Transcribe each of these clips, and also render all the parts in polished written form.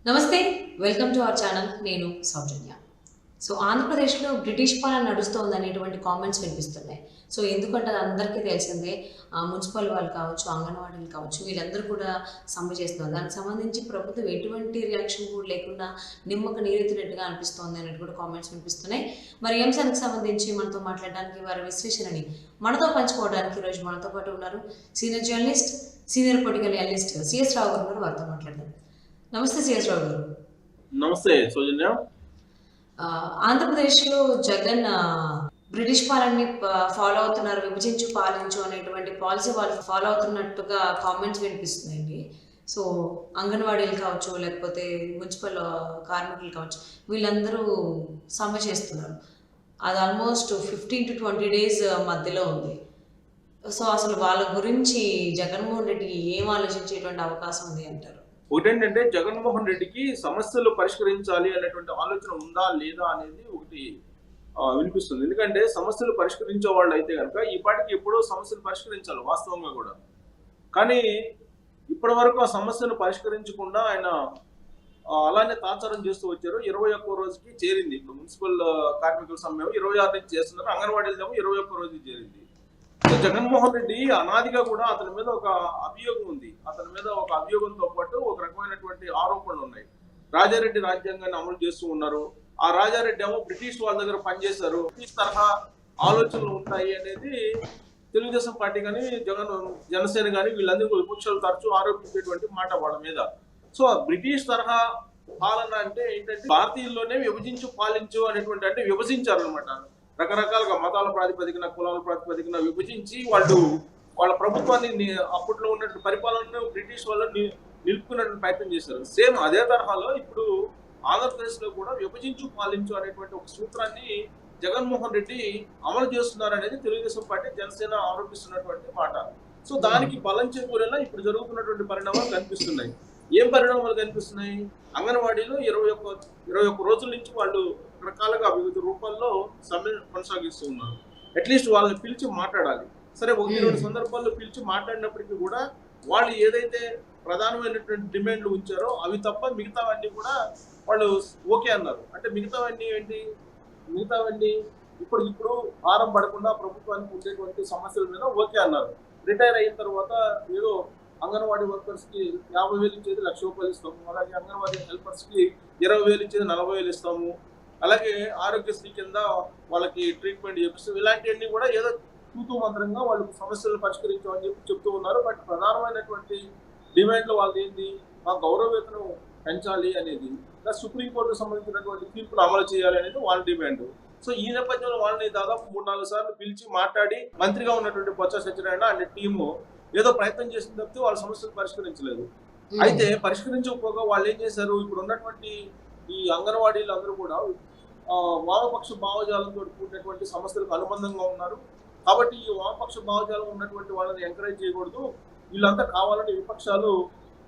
నమస్తే. Welcome to our channel. నేను సౌజన్య. ఆంధ్రప్రదేశ్‌లో బ్రిటిష్ పాలన నడుస్తోందనేటువంటి కామెంట్స్ వినిపిస్తున్నాయి. ఎందుకంటే అది అందరికీ తెలిసిందే. మున్సిపల్ వాళ్ళు కావచ్చు, అంగన్వాడీలు కావచ్చు, వీళ్ళందరూ కూడా సమ్మె చేస్తున్నారు. దానికి సంబంధించి ప్రభుత్వం ఎటువంటి రియాక్షన్ కూడా లేకుండా నిమ్మకు నీరెత్తినట్టుగా అనిపిస్తోంది అన్నట్టు కూడా కామెంట్స్ వినిపిస్తున్నాయి. మరి ఈ అంశానికి సంబంధించి మనతో మాట్లాడడానికి వారి విశ్లేషణని మనతో పంచుకోవడానికి ఈరోజు మనతో పాటు ఉన్నారు senior journalist, senior political analyst CS Rao గారు ఉన్నారు. వారితో మాట్లాడదాం. నమస్తే సిఎస్ రావు గారు. నమస్తే సౌజన్య. ఆంధ్రప్రదేశ్‌లో జగన్ బ్రిటిష్ పాలనని ఫాలో అవుతున్నారు. విభజించు, పాలించు అనేటువంటి పాలసీ వాళ్ళు ఫాలో అవుతున్నట్టుగా కామెంట్స్ వినిపిస్తున్నాయండి. సో, అంగన్వాడీలు కావచ్చు, లేకపోతే మున్సిపల్ కార్మికులు కావచ్చు, వీళ్ళందరూ సమ్మె చేస్తున్నారు. అది ఆల్మోస్ట్ 15-20 డేస్ మధ్యలో ఉంది. అసలు వాళ్ళ గురించి జగన్మోహన్ రెడ్డి ఏం ఆలోచించేటువంటి అవకాశం ఉంది అంటారు? ఒకటేంటంటే జగన్మోహన్ రెడ్డికి సమస్యలు పరిష్కరించాలి అనేటువంటి ఆలోచన ఉందా లేదా అనేది ఒకటి వినిపిస్తుంది. ఎందుకంటే సమస్యలు పరిష్కరించే వాళ్ళు అయితే కనుక ఈ పాటికి ఎప్పుడో సమస్యలు పరిష్కరించాలి వాస్తవంగా కూడా. కానీ ఇప్పటి వరకు ఆ సమస్యను పరిష్కరించకుండా ఆయన అలానే తాత్సారం చేస్తూ వచ్చారు. 21 రోజుకి చేరింది. ఇప్పుడు మున్సిపల్ కార్మికుల సమ్మె 26 నుంచి చేస్తున్నారు. అంగన్వాడీలు 21 రోజుకి చేరింది. జగన్మోహన్ రెడ్డి అనాదిగా కూడా అతని మీద ఒక అభియోగం ఉంది. అతని మీద ఒక అభియోగంతో పాటు ఒక రకమైనటువంటి ఆరోపణలు ఉన్నాయి. రాజారెడ్డి రాజ్యాంగాన్ని అమలు చేస్తూ ఉన్నారు. ఆ రాజారెడ్డి ఏమో బ్రిటిష్ వాళ్ళ దగ్గర పనిచేశారు. బ్రిటిష్ తరహా ఆలోచనలు ఉంటాయి అనేది తెలుగుదేశం పార్టీ కానీ జనసేన కానీ వీళ్ళందరూ విపక్షాలు తరచూ ఆరోపించేటువంటి మాట వాళ్ళ మీద. సో బ్రిటిష్ తరహా పాలన అంటే ఏంటంటే భారతీయుల్లోనే విభజించు పాలించు అనేటువంటి అంటే విభజించారు అనమాట. రకరకాలుగా మతాల ప్రాతిపదికన, కులాల ప్రాతిపదికన విభజించి వాళ్ళ ప్రభుత్వాన్ని అప్పట్లో ఉన్నటువంటి పరిపాలనను బ్రిటిష్ వాళ్ళు నిలుపుకునేటువంటి ప్రయత్నం చేశారు. సేమ్ అదే తరహాలో ఇప్పుడు ఆంధ్రప్రదేశ్ లో కూడా విభజించు పాలించు అనేటువంటి ఒక సూత్రాన్ని జగన్మోహన్ రెడ్డి అమలు చేస్తున్నారు అనేది తెలుగుదేశం పార్టీ, జనసేన ఆరోపిస్తున్నటువంటి మాట. సో దానికి బలం చేకూరేలా ఇప్పుడు జరుగుతున్నటువంటి పరిణామాలు కనిపిస్తున్నాయి. ఏం పరిణామాలు కనిపిస్తున్నాయి? అంగన్వాడీలో 21 రోజుల నుంచి వాళ్ళు రకాలుగా వివిధ రూపాల్లో సమ్మె కొనసాగిస్తూ ఉన్నారు. అట్లీస్ట్ వాళ్ళని పిలిచి మాట్లాడాలి. సరే 1-2 సందర్భాల్లో పిలిచి మాట్లాడినప్పటికీ కూడా వాళ్ళు ఏదైతే ప్రధానమైనటువంటి డిమాండ్లు ఉంచారో అవి తప్ప మిగతావన్నీ కూడా వాళ్ళు ఓకే అన్నారు. అంటే మిగతావన్నీ ఏంటి? మిగతావన్నీ ఇప్పుడు భారం పడకుండా ప్రభుత్వానికి ఉండేటువంటి సమస్యల మీద ఓకే అన్నారు. రిటైర్ అయిన తర్వాత ఏదో అంగన్వాడీ వర్కర్స్ కి 50,000 ఇచ్చేది 1,00,000 రూపాయలు ఇస్తాము. అలాగే అంగన్వాడీ హెల్పర్స్ కి 20,000 ఇచ్చేది 40,000 ఇస్తాము. అలాగే ఆరోగ్యశ్రీ కింద వాళ్ళకి ట్రీట్మెంట్ చేపిస్తాం. ఇలాంటివన్నీ కూడా ఏదో తూతూ మంత్రంగా వాళ్ళకి సమస్యలు పరిష్కరించామని చెప్తూ ఉన్నారు. బట్ ప్రధానమైనటువంటి డిమాండ్లు వాళ్ళు ఏంటి? మా గౌరవ వేతనం పెంచాలి అనేది, సుప్రీంకోర్టుకు సంబంధించినటువంటి తీర్పులు అమలు చేయాలి అనేది వాళ్ళ డిమాండ్. సో ఈ నేపథ్యంలో వాళ్ళని దాదాపు 3-4 సార్లు పిలిచి మాట్లాడి మంత్రిగా ఉన్నటువంటి బొత్స సత్యనారాయణ అనే టీము ఏదో ప్రయత్నం చేసిన తప్పితే వాళ్ళ సమస్యలు పరిష్కరించలేదు. అయితే పరిష్కరించకపోగా వాళ్ళు ఏం చేశారు? ఇప్పుడు ఉన్నటువంటి ఈ అంగన్వాడీలు అందరూ కూడా వామపక్ష భావజాలంతో కూడినటువంటి సమస్యలకు అనుబంధంగా ఉన్నారు. కాబట్టి ఈ వామపక్ష భావజాలం ఉన్నటువంటి వాళ్ళని ఎంకరేజ్ చేయకూడదు. వీళ్ళంతా కావాలని విపక్షాలు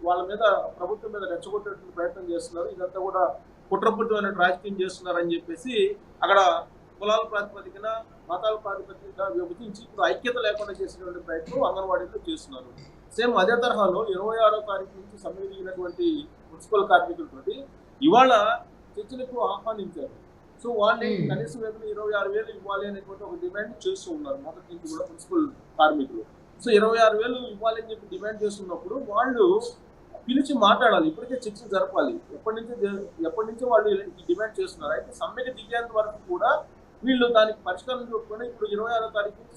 వాళ్ళ మీద, ప్రభుత్వం మీద రెచ్చగొట్టేటువంటి ప్రయత్నం చేస్తున్నారు. ఇదంతా కూడా కుట్రపుట్టమైన రాజకీయం చేస్తున్నారని చెప్పేసి అక్కడ కులాల ప్రాతిపదికన, మతాల ప్రాతిపదికన విభజించి ఇప్పుడు ఐక్యత లేకుండా చేసినటువంటి ప్రయత్నం అంగన్వాడీలో చేస్తున్నారు. సేమ్ అదే తరహాలో 26వ తారీఖు నుంచి సమ్మె దిగినటువంటి మున్సిపల్ కార్మికులతోటి ఇవాళ చర్చలకు ఆహ్వానించారు. సో వాళ్ళని కనీస వేతనం 26,000 ఇవ్వాలి అనేటువంటి ఒక డిమాండ్ చేస్తూ ఉన్నారు మొదటి నుంచి కూడా మున్సిపల్ కార్మికులు. సో 26,000 ఇవ్వాలి అని చెప్పి డిమాండ్ చేస్తున్నప్పుడు వాళ్ళు పిలిచి మాట్లాడాలి. ఇప్పటికే చర్చలు జరపాలి. ఎప్పటి నుంచో వాళ్ళు ఈ డిమాండ్ చేస్తున్నారు. అయితే సమ్మెకి దిగేంత వరకు కూడా వీళ్ళు దానికి పరిష్కారం చూడకుండా ఇప్పుడు 26వ తారీఖు నుంచి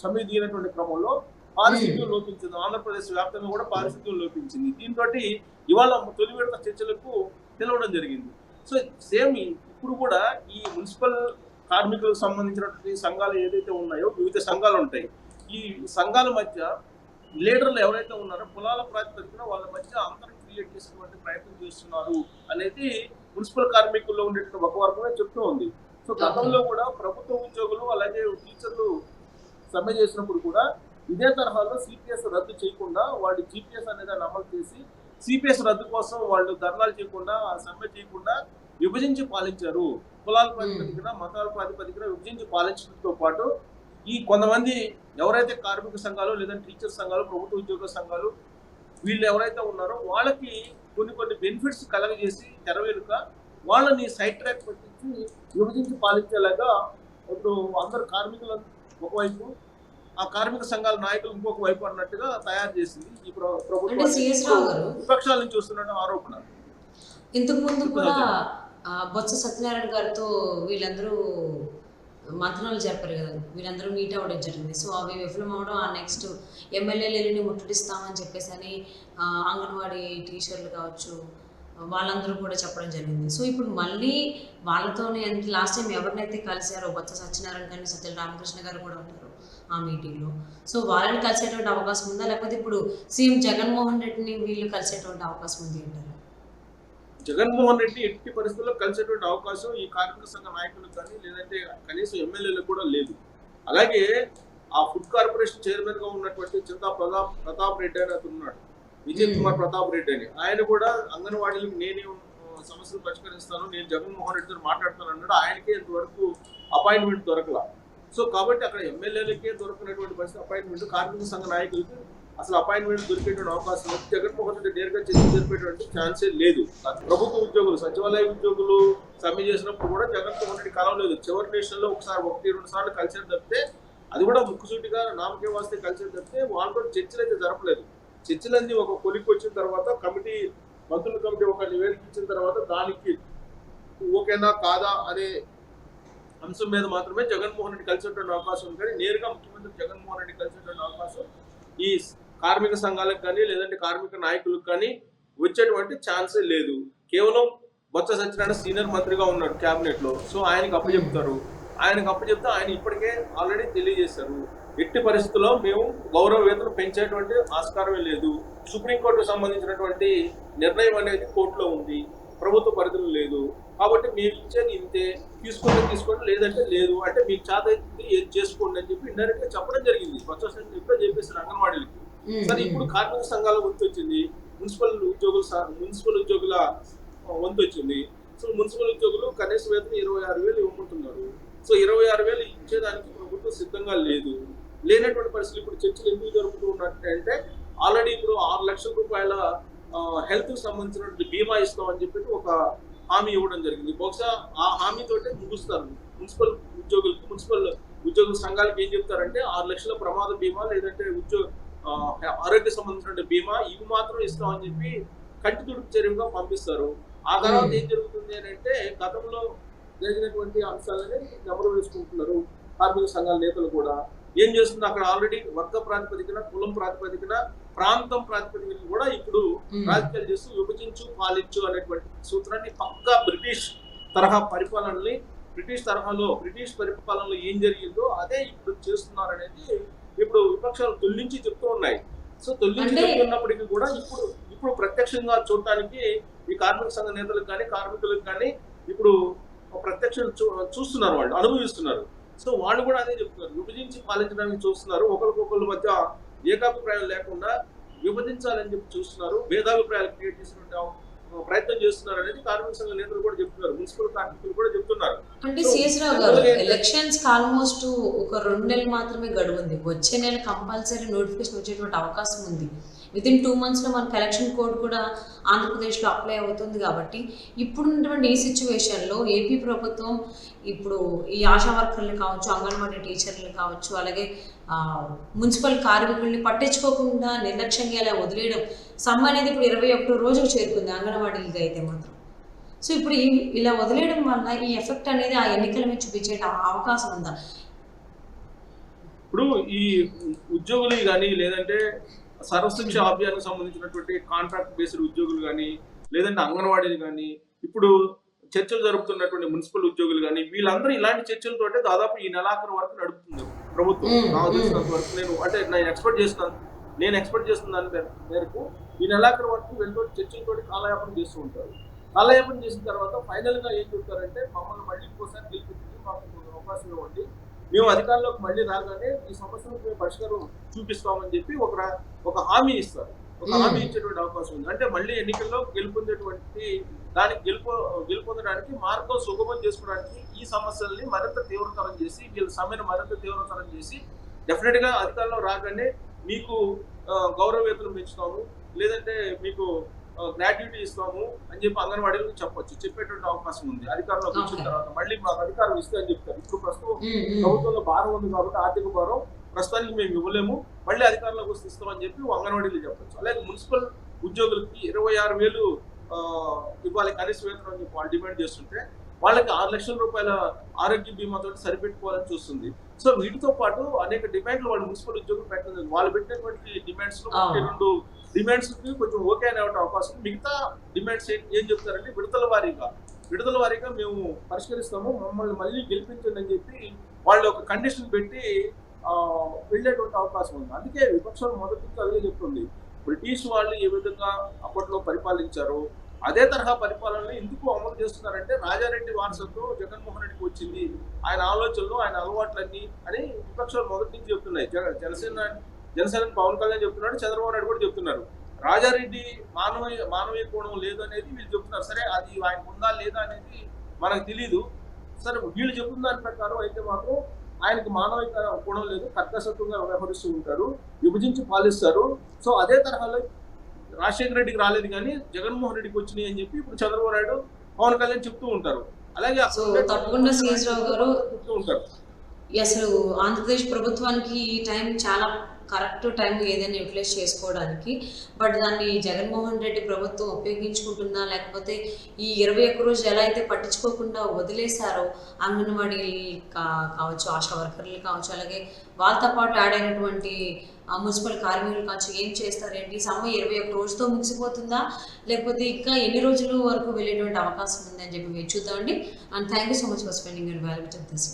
సమ్మె దిగినటువంటి క్రమంలో పారిశుద్ధ్యం లోపించింది. ఆంధ్రప్రదేశ్ వ్యాప్తంగా కూడా పారిశుద్ధ్యం లోపించింది. దీంతో ఇవాళ తొలి విడత చర్చలకు పిలవడం జరిగింది. సో సేమ్ ఇప్పుడు కూడా ఈ మున్సిపల్ కార్మికులకు సంబంధించినటువంటి సంఘాలు ఏదైతే ఉన్నాయో, వివిధ సంఘాలు ఉంటాయి. ఈ సంఘాల మధ్య లీడర్లు ఎవరైతే ఉన్నారో కులాల ప్రాతిపదికన వాళ్ళ మధ్య అంతరం క్రియేట్ చేసేటువంటి ప్రయత్నం చేస్తున్నారు అనేది మున్సిపల్ కార్మికుల్లో ఉండేటువంటి ఒక వర్గమే చెప్తూ ఉంది. సో గతంలో కూడా ప్రభుత్వ ఉద్యోగులు అలాగే టీచర్లు సమ్మె చేసినప్పుడు కూడా ఇదే తరహాలో సిపిఎస్ రద్దు చేయకుండా వాళ్ళు జిపిఎస్ అనేది అమలు చేసి సిపిఎస్ రద్దు కోసం వాళ్ళు ధర్నాలు చేయకుండా, సమ్మె చేయకుండా విభజించి పాలించారు. కులాల ప్రాతిపదికన, మతాల ప్రాతిపదికన విభజించి పాలించడంతో పాటు ఈ కొంతమంది ఎవరైతే కార్మిక సంఘాలు, లేదంటే టీచర్ సంఘాలు, ప్రభుత్వ ఉద్యోగ సంఘాలు వీళ్ళు ఎవరైతే ఉన్నారో వాళ్ళకి కొన్ని బెనిఫిట్స్ కలగజేసి తెర వెనుక వాళ్ళని సైడ్ ట్రాక్ పట్టించి విభజించి పాలించేలాగా ఇప్పుడు అందరు కార్మికులు ఒకవైపు, ఆ కార్మిక సంఘాల నాయకులు ఇంకొక వైపు అన్నట్టుగా తయారు చేసింది ఈ అంటే ప్రభుత్వం సిఎస్ రావు గారు విపక్షాల నుంచి వస్తున్న ఆరోపణ. ఇంతకు ముందు కూడా బొత్స సత్యనారాయణ గారితో వీళ్ళందరూ మంత్రాలు జరిపారు కదా, వీళ్ళందరూ మీట్ అవ్వడం జరిగింది. సో అవి విఫలం అవడం, ఆ నెక్స్ట్ ఎమ్మెల్యేలని ముట్టడిస్తామని చెప్పేసి అని అంగన్వాడీ టీచర్లు కావచ్చు వాళ్ళందరూ కూడా చెప్పడం జరిగింది. సో ఇప్పుడు మళ్ళీ వాళ్ళతోనే అంటే లాస్ట్ టైం ఎవరినైతే కలిశారో బొత్స సత్యనారాయణ గారిని, సత్యల రామకృష్ణ గారు కూడా ఉంటారు ఆ మీటింగ్లో. సో వాళ్ళని కలిసేటువంటి అవకాశం ఉందా, లేకపోతే ఇప్పుడు సీఎం జగన్మోహన్ రెడ్డిని వీళ్ళు కలిసేటువంటి అవకాశం ఉంది అంటారు? జగన్మోహన్ రెడ్డి ఎట్టి పరిస్థితుల్లో కలిసేటువంటి అవకాశం ఈ కార్మిక సంఘ నాయకులకు కానీ లేదంటే కనీసం ఎమ్మెల్యేలకు కూడా లేదు. అలాగే ఆ ఫుడ్ కార్పొరేషన్ చైర్మన్ గా ఉన్నటువంటి చింతా ప్రతాప్ రెడ్డి అని అతను ఉన్నాడు, విజయ్ కుమార్ ప్రతాప్ రెడ్డి అని. ఆయన కూడా అంగన్వాడీలకు నేనే సమస్యలు పరిష్కరిస్తాను, నేను జగన్మోహన్ రెడ్డితో మాట్లాడతాను అన్నాడు. ఆయనకే ఇంతవరకు అపాయింట్మెంట్ దొరకలా. సో కాబట్టి అక్కడ ఎమ్మెల్యేలకే దొరకనటువంటి పరిస్థితి అపాయింట్మెంట్, కార్మిక సంఘ నాయకులకి అసలు అపాయింట్మెంట్ దొరికేటువంటి అవకాశం లేదు. జగన్మోహన్ రెడ్డి నేరుగా చర్చ జరిపేటువంటి ఛాన్సే లేదు. ప్రభుత్వ ఉద్యోగులు, సచివాలయ ఉద్యోగులు సమ్మె చేసినప్పుడు కూడా జగన్మోహన్ రెడ్డి కలవలేదు. చివరి నేషన్లో ఒకసారి 1-2 సార్లు కలిసి తప్పితే, అది కూడా ముక్కుసూటిగా నామకే వాస్తే కలిసి తప్పితే వాళ్ళతో చర్చలు అయితే జరపలేదు. చర్చలన్నీ ఒక కొలికి వచ్చిన తర్వాత కమిటీ, మంత్రుల కమిటీ ఒక నివేదిక ఇచ్చిన తర్వాత దానికి ఓకేనా కాదా అనే అంశం మీద మాత్రమే జగన్మోహన్ రెడ్డి కలిసేటువంటి అవకాశం ఉంది. కానీ నేరుగా ముఖ్యమంత్రి జగన్మోహన్ రెడ్డి కలిసేటువంటి అవకాశం ఈ కార్మిక సంఘాలకు కానీ లేదంటే కార్మిక నాయకులకు కానీ వచ్చేటువంటి ఛాన్సే లేదు. కేవలం బొత్స సత్యనారాయణ సీనియర్ మంత్రిగా ఉన్నాడు క్యాబినెట్ లో. సో ఆయనకు అప్పచెప్తారు. ఆయనకు అప్పచెప్తే ఆయన ఇప్పటికే ఆల్రెడీ తెలియజేశారు, ఎట్టి పరిస్థితుల్లో మేము గౌరవ వేతనం పెంచేటువంటి ఆస్కారమే లేదు. సుప్రీంకోర్టుకు సంబంధించినటువంటి నిర్ణయం అనేది కోర్టులో ఉంది, ప్రభుత్వ పరిధిలో లేదు. కాబట్టి మీరు ఇచ్చేది ఇంతే, తీసుకోండి లేదంటే లేదు, అంటే మీకు చేత ఏది చేసుకోండి అని చెప్పి ఇండైరెక్ట్ గా చెప్పడం జరిగింది. బొత్స సత్యనారాయణ చెప్పేసారు అంగన్వాడీలకి. సరే ఇప్పుడు కార్మిక సంఘాల వంతు వచ్చింది, మున్సిపల్ ఉద్యోగుల వంతు వచ్చింది. సో మున్సిపల్ ఉద్యోగులు కనీస వేతనం 26,000 ఇవ్వమంటున్నారు. సో 26,000 ఇచ్చేదానికి ప్రభుత్వం సిద్ధంగా లేదు. లేనటువంటి పరిస్థితులు ఇప్పుడు చర్చలు ఎందుకు జరుగుతూ ఉన్నట్టంటే, ఆల్రెడీ ఇప్పుడు 6 లక్షల రూపాయల హెల్త్ కు సంబంధించినటువంటి బీమా ఇస్తామని చెప్పి ఒక హామీ ఇవ్వడం జరిగింది. బహుశా ఆ హామీతోటే ముగుస్తారు. మున్సిపల్ ఉద్యోగుల సంఘాలకు ఏం చెప్తారంటే 6 లక్షల ప్రమాద బీమా లేదంటే ఆరోగ్య సంబంధించిన బీమా ఇవి మాత్రం ఇస్తామని చెప్పి కంటి తుడుపు చర్యగా పంపిస్తారు. ఆ తర్వాత ఏం జరుగుతుంది అని అంటే, గతంలో జరిగినటువంటి అంశాలని నెమరు వేసుకుంటున్నారు కార్మిక సంఘాల నేతలు కూడా. ఏం చేస్తుంది, అక్కడ ఆల్రెడీ వర్గ ప్రాతిపదికన, కులం ప్రాతిపదికన, ప్రాంతం ప్రాతిపదికన కూడా ఇప్పుడు రాజకీయాలు చేస్తూ విభజించు పాలించు అనేటువంటి సూత్రాన్ని పక్కా బ్రిటిష్ పరిపాలనలో ఏం జరిగిందో అదే ఇప్పుడు చేస్తున్నారు అనేది ఇప్పుడు విపక్షాలు తొలగించి చెప్తూ ఉన్నాయి. సో తొలగించి చెప్తున్నప్పటికీ కూడా ఇప్పుడు ప్రత్యక్షంగా చూడటానికి ఈ కార్మిక సంఘ నేతలకు కానీ కార్మికులకు కానీ ఇప్పుడు ప్రత్యక్షం చూస్తున్నారు, వాళ్ళు అనుభవిస్తున్నారు. సో వాళ్ళు కూడా అదే చెప్తున్నారు, విభజించి పాలించడానికి చూస్తున్నారు. ఒకరికొకరి మధ్య ఏకాభిప్రాయం లేకుండా విభజించాలని చెప్పి చూస్తున్నారు, భేదాభిప్రాయాలు క్రియేట్ చేసినట్టు ప్రయత్నం చేస్తున్నారు అనేది కార్మిక సంఘ నేతలు కూడా చెప్తున్నారు, మున్సిపల్ కార్మికులు కూడా చెప్తున్నారు. అంటే సిఎస్ రావు గారు, ఎలక్షన్స్ ఆల్మోస్ట్ ఒక 2 నెలలు మాత్రమే గడువు ఉంది. వచ్చే నెల కంపల్సరీ నోటిఫికేషన్ వచ్చేటువంటి అవకాశం ఉంది. వితిన్ 2 మంత్స్లో మనకు ఎలక్షన్ కోడ్ కూడా ఆంధ్రప్రదేశ్లో అప్లై అవుతుంది. కాబట్టి ఇప్పుడున్నటువంటి ఈ సిచ్యువేషన్లో ఏపీ ప్రభుత్వం ఇప్పుడు ఈ ఆశా వర్కర్లు కావచ్చు, అంగన్వాడీ టీచర్లు కావచ్చు, అలాగే మున్సిపల్ కార్మికుల్ని పట్టించుకోకుండా నిర్లక్ష్యంగా ఇలా వదిలేయడం, సమ్మె అనేది ఇప్పుడు 21 రోజుకు చేరుకుంది అంగన్వాడీలకి అయితే మాత్రం. సో ఇప్పుడు ఇలా వదిలేయడం వల్ల ఈ ఎఫెక్ట్ అనేది ఆ ఎన్నికల మీద చూపించే అవకాశం ఉందా? ఇప్పుడు ఈ ఉద్యోగులు కానీ లేదంటే సర్వశిక్ష అభియానికి సంబంధించినటువంటి కాంట్రాక్ట్ బేస్డ్ ఉద్యోగులు కానీ లేదంటే అంగన్వాడీలు కానీ ఇప్పుడు చర్చలు జరుపుతున్నటువంటి మున్సిపల్ ఉద్యోగులు కానీ వీళ్ళందరూ ఇలాంటి చర్చలతోటే దాదాపు ఈ నెలాఖరు వరకు నడుపుతుంది ప్రభుత్వం. నాకు తెలిసినంత వరకు నేను ఎక్స్పెక్ట్ చేస్తున్న దాని మేరకు ఈ నెలాఖరు వరకు వీళ్ళతో చర్చలతోటి కాలయాపన చేస్తూ ఉంటారు. కాలయాపన చేసిన తర్వాత ఫైనల్ గా ఏం చెప్తారంటే, మమ్మల్ని మళ్ళీ ఇంకోసారి గెలిపించి మాకు అవకాశం ఇవ్వండి, మేము అధికారంలోకి మళ్ళీ రాగానే ఈ సమస్యలకు మేము పరిష్కారం చూపిస్తామని చెప్పి ఒక హామీ ఇస్తారు. ఒక హామీ ఇచ్చేటువంటి అవకాశం ఉంది. అంటే మళ్ళీ ఎన్నికల్లో గెలుపొందేటువంటి దానికి గెలుపొందడానికి మార్గం సుగమం చేసుకోవడానికి ఈ సమస్యల్ని మరింత తీవ్రతరం చేసి, వీళ్ళ సమ్మెను మరింత తీవ్రతరం చేసి డెఫినెట్ గా అధికారంలో రాగానే మీకు గౌరవ వేతనం పెంచుతాము, లేదంటే మీకు గ్రాడ్యుటీ ఇస్తాము అని చెప్పి అంగన్వాడీలకు చెప్పొచ్చు, చెప్పేటువంటి అవకాశం ఉంది. అధికారంలోకి వచ్చిన ఓకే. తర్వాత మళ్ళీ మాకు అధికారం ఇస్తే అని చెప్తారు. ఇప్పుడు ప్రస్తుతం ఉమ్, ఉమ్. ప్రభుత్వంలో భారం ఉంది కాబట్టి ఆర్థిక భారం ప్రస్తుతానికి మేము ఇవ్వలేము, మళ్ళీ అధికారంలోకి వస్తే ఇస్తామని చెప్పి అంగన్వాడీలు చెప్పొచ్చు. అలాగే మున్సిపల్ ఉద్యోగులకి 26,000 ఇవ్వాలి కనీస వేతనం అని చెప్పి వాళ్ళు డిమాండ్ చేస్తుంటే వాళ్ళకి 6 లక్షల రూపాయల ఆరోగ్య బీమాతో సరిపెట్టుకోవాలని చూస్తుంది. సో వీటితో పాటు అనేక డిమాండ్లు వాళ్ళు మున్సిపల్ ఉద్యోగులు పెట్టలేదు. వాళ్ళు పెట్టినటువంటి డిమాండ్స్ లో అవును. 2 డిమాండ్స్ కి కొంచెం ఓకే అనే అవకాశం ఉంది. మిగతా డిమాండ్స్ ఏం చెప్తారంటే విడతల వారీగా మేము పరిష్కరిస్తాము, మమ్మల్ని మళ్ళీ గెలిపించండి అని చెప్పి వాళ్ళు ఒక కండిషన్ పెట్టి వెళ్ళేటువంటి అవకాశం ఉంది. అందుకే విపక్షాలు మొదటి నుంచి అదే చెప్తుంది, బ్రిటిష్ వాళ్ళు ఏ విధంగా అప్పట్లో పరిపాలించారో అదే తరహా పరిపాలనని ఎందుకు అమలు చేస్తున్నారంటే రాజారెడ్డి వారసత్వం జగన్మోహన్ రెడ్డికి వచ్చింది, ఆయన ఆలోచనలు ఆయన అలవాట్లన్నీ అని విపక్షాలు మొదటి నుంచి చెప్తున్నాయి. జనసేన పవన్ కళ్యాణ్ చెప్తున్నాడు, చంద్రబాబు నాయుడు కూడా చెప్తున్నారు. రాజారెడ్డి మానవీయ కోణం లేదు అనేది వీళ్ళు చెప్తున్నారు. సరే అది ఆయనకు ఉందా లేదా అనేది మనకు తెలీదు. సరే వీళ్ళు చెప్తున్న దాని ప్రకారం అయితే మాత్రం ఆయనకు మానవిక కోణం లేదు, కర్కశత్వంగా వ్యవహరిస్తూ ఉంటారు, విభజించి పాలిస్తారు. సో అదే తరహాలో రాజశేఖర రెడ్డికి రాలేదు కానీ జగన్మోహన్ రెడ్డికి వచ్చినాయి అని చెప్పి ఇప్పుడు చంద్రబాబు నాయుడు పవన్ కళ్యాణ్ చెప్తూ ఉంటారు. అలాగే సో తప్పకుండా సిఎస్ రావు గారు, చెప్తూ ఉంటారు. అసలు ఆంధ్రప్రదేశ్ ప్రభుత్వానికి ఈ టైం చాలా కరెక్ట్ టైం ఏదైనా యూటిలైజ్ చేసుకోవడానికి. బట్ దాన్ని జగన్మోహన్ రెడ్డి ప్రభుత్వం ఉపయోగించుకుంటుందా, లేకపోతే ఈ 21 రోజులు ఎలా అయితే పట్టించుకోకుండా వదిలేశారో అంగన్వాడీ కావచ్చు, ఆశా వర్కర్లు కావచ్చు, అలాగే వాళ్ళతో పాటు యాడ్ అయినటువంటి మున్సిపల్ కార్మికులు కావచ్చు, ఏం చేస్తారేంటి, సమ్మె 21 రోజుతో ముగిసిపోతుందా, లేకపోతే ఇంకా ఎన్ని రోజుల వరకు వెళ్ళేటువంటి అవకాశం ఉంది అని చెప్పి వేచి చూద్దామండి. And thank you so much for spending your valuable time this.